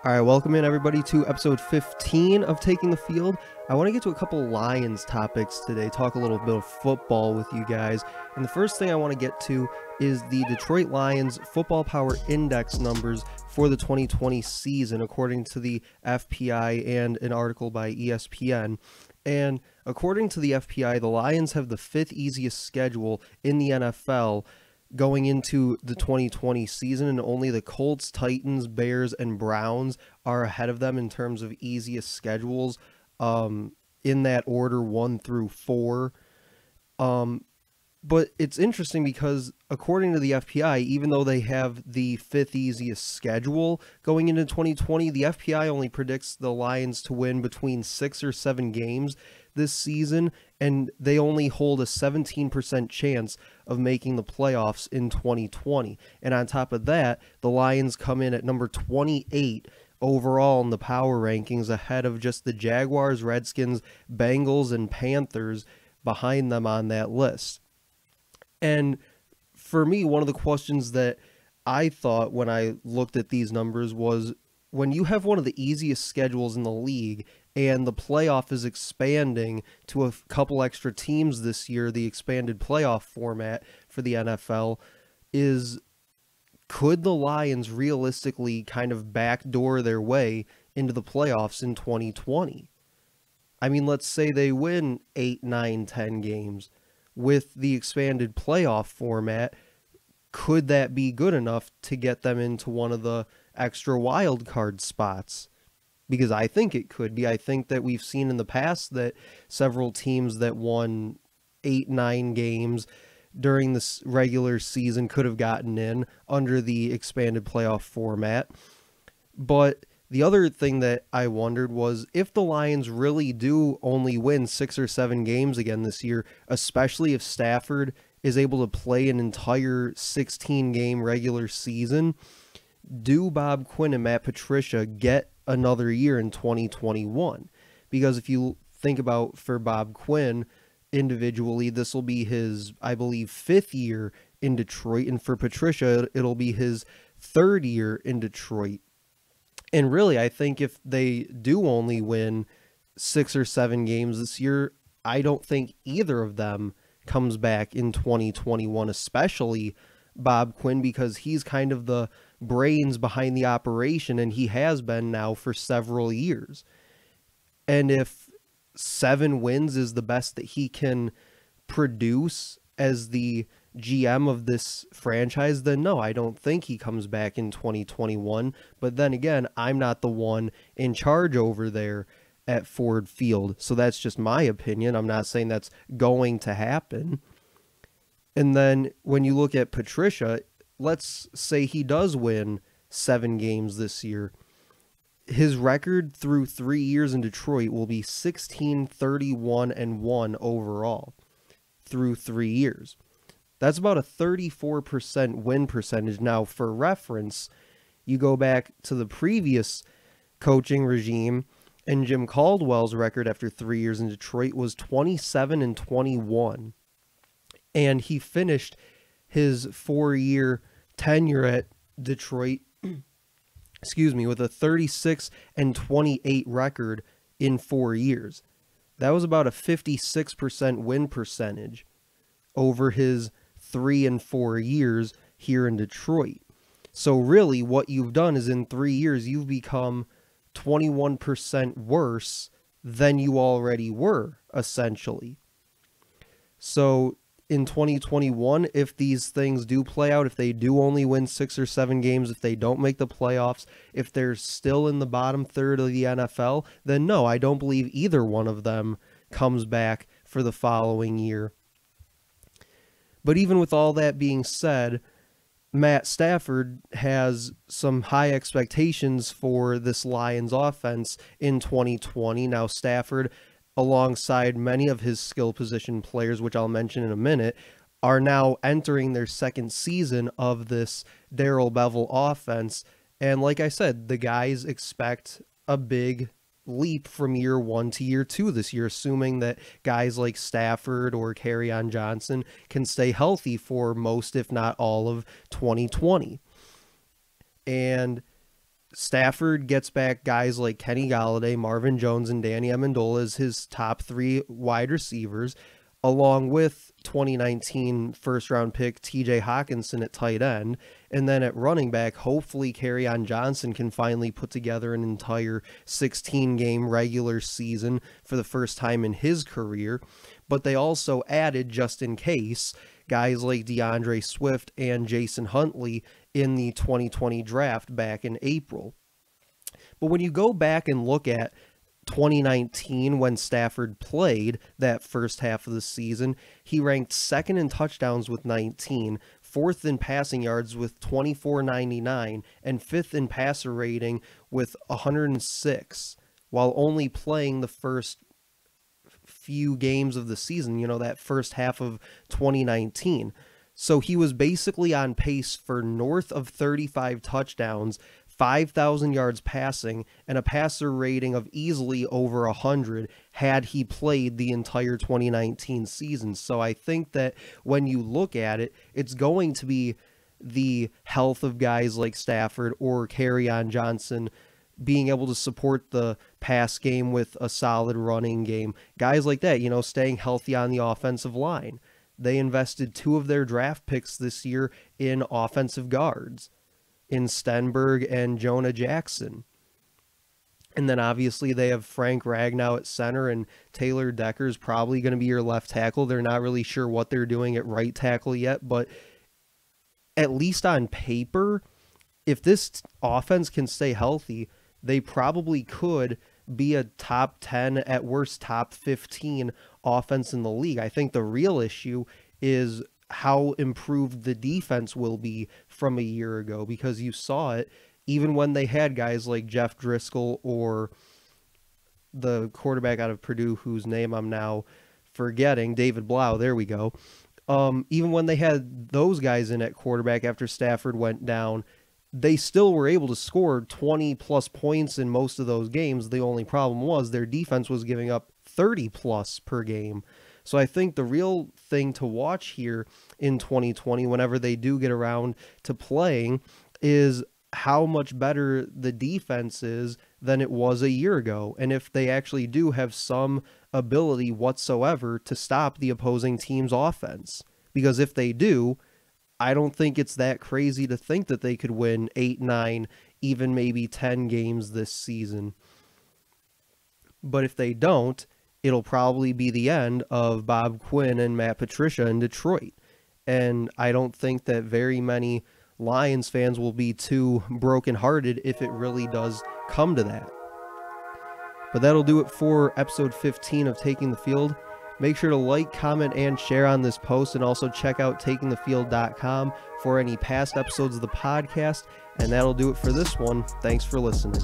All right, welcome in everybody to episode 15 of Taking the Field. I want to get to a couple Lions topics today, talk a little bit of football with you guys. And the first thing I want to get to is the Detroit Lions Football Power Index numbers for the 2020 season, according to the FPI and an article by ESPN. And according to the FPI, the Lions have the fifth easiest schedule in the NFL going into the 2020 season, and only the Colts, Titans, Bears, and Browns are ahead of them in terms of easiest schedules, in that order 1 through 4. But it's interesting because according to the FPI, even though they have the fifth easiest schedule going into 2020, the FPI only predicts the Lions to win between 6 or 7 games this season, and they only hold a 17% chance of making the playoffs in 2020. And on top of that, the Lions come in at number 28 overall in the power rankings, ahead of just the Jaguars, Redskins, Bengals, and Panthers behind them on that list. And for me, one of the questions that I thought when I looked at these numbers was, when you have one of the easiest schedules in the league and the playoff is expanding to a couple extra teams this year, the expanded playoff format for the NFL, could the Lions realistically kind of backdoor their way into the playoffs in 2020? I mean, let's say they win 8, 9, 10 games. With the expanded playoff format, could that be good enough to get them into one of the extra wild card spots? Because I think it could be. I think that we've seen in the past that several teams that won 8, 9 games during this regular season could have gotten in under the expanded playoff format. But the other thing that I wondered was, if the Lions really do only win 6 or 7 games again this year, especially if Stafford is able to play an entire 16-game regular season, do Bob Quinn and Matt Patricia get another year in 2021? Because if you think about, for Bob Quinn individually, this will be his, I believe, 5th year in Detroit, and for Patricia, it'll be his 3rd year in Detroit. And really, I think if they do only win 6 or 7 games this year, I don't think either of them comes back in 2021, especially Bob Quinn, because he's kind of the brains behind the operation, and he has been now for several years. And if 7 wins is the best that he can produce as the GM of this franchise, then no, I don't think he comes back in 2021. But then again, I'm not the one in charge over there at Ford Field, so that's just my opinion. I'm not saying that's going to happen. And then when you look at Patricia, let's say he does win 7 games this year. His record through 3 years in Detroit will be 16-31-1 overall through 3 years. That's about a 34% win percentage. Now, for reference, you go back to the previous coaching regime, and Jim Caldwell's record after 3 years in Detroit was 27-21. And he finished his 4-year tenure at Detroit, with a 36-28 record in 4 years. That was about a 56% win percentage over his 3 and 4 years here in Detroit. So really, what you've done is, in 3 years, you've become 21% worse than you already were, essentially. So in 2021, if these things do play out, if they do only win 6 or 7 games, if they don't make the playoffs, if they're still in the bottom third of the NFL, then no, I don't believe either one of them comes back for the following year. But even with all that being said, Matt Stafford has some high expectations for this Lions offense in 2020. Now, Stafford, alongside many of his skill position players, which I'll mention in a minute, are now entering their 2nd season of this Darrell Bevell offense. And like I said, the guys expect a big leap from year 1 to year 2 this year, assuming that guys like Stafford or Kerryon Johnson can stay healthy for most, if not all, of 2020. And Stafford gets back guys like Kenny Golladay, Marvin Jones, and Danny Amendola as his top 3 wide receivers, along with 2019 first-round pick TJ Hawkinson at tight end. And then at running back, hopefully Kerryon Johnson can finally put together an entire 16-game regular season for the first time in his career. But they also added, just in case, guys like DeAndre Swift and Jason Huntley in the 2020 draft back in April. But when you go back and look at 2019, when Stafford played that first half of the season, he ranked 2nd in touchdowns with 19, 4th in passing yards with 24.99, and 5th in passer rating with 106, while only playing the first few games of the season, that first half of 2019. So he was basically on pace for north of 35 touchdowns, 5,000 yards passing, and a passer rating of easily over 100 had he played the entire 2019 season. So I think that when you look at it, it's going to be the health of guys like Stafford or Kerryon Johnson being able to support the pass game with a solid running game. Guys like that, staying healthy on the offensive line. They invested 2 of their draft picks this year in offensive guards, in Stenberg and Jonah Jackson. And then obviously they have Frank Ragnow at center, and Taylor Decker's probably going to be your left tackle. They're not really sure what they're doing at right tackle yet, but at least on paper, if this offense can stay healthy, they probably could be a top 10, at worst top 15 offense in the league. I think the real issue is how improved the defense will be from a year ago, because you saw it even when they had guys like Jeff Driscoll or the quarterback out of Purdue, whose name I'm now forgetting, David Blau, there we go. Even when they had those guys in at quarterback after Stafford went down, they still were able to score 20 plus points in most of those games. The only problem was their defense was giving up 30 plus per game. So I think the real thing to watch here in 2020, whenever they do get around to playing, is how much better the defense is than it was a year ago. And if they actually do have some ability whatsoever to stop the opposing team's offense. Because if they do, I don't think it's that crazy to think that they could win 8, 9, even maybe 10 games this season. But if they don't, it'll probably be the end of Bob Quinn and Matt Patricia in Detroit. And I don't think that very many Lions fans will be too brokenhearted if it really does come to that. But that'll do it for episode 15 of Taking the Field. Make sure to like, comment, and share on this post, and also check out takingthefield.com for any past episodes of the podcast. And that'll do it for this one. Thanks for listening.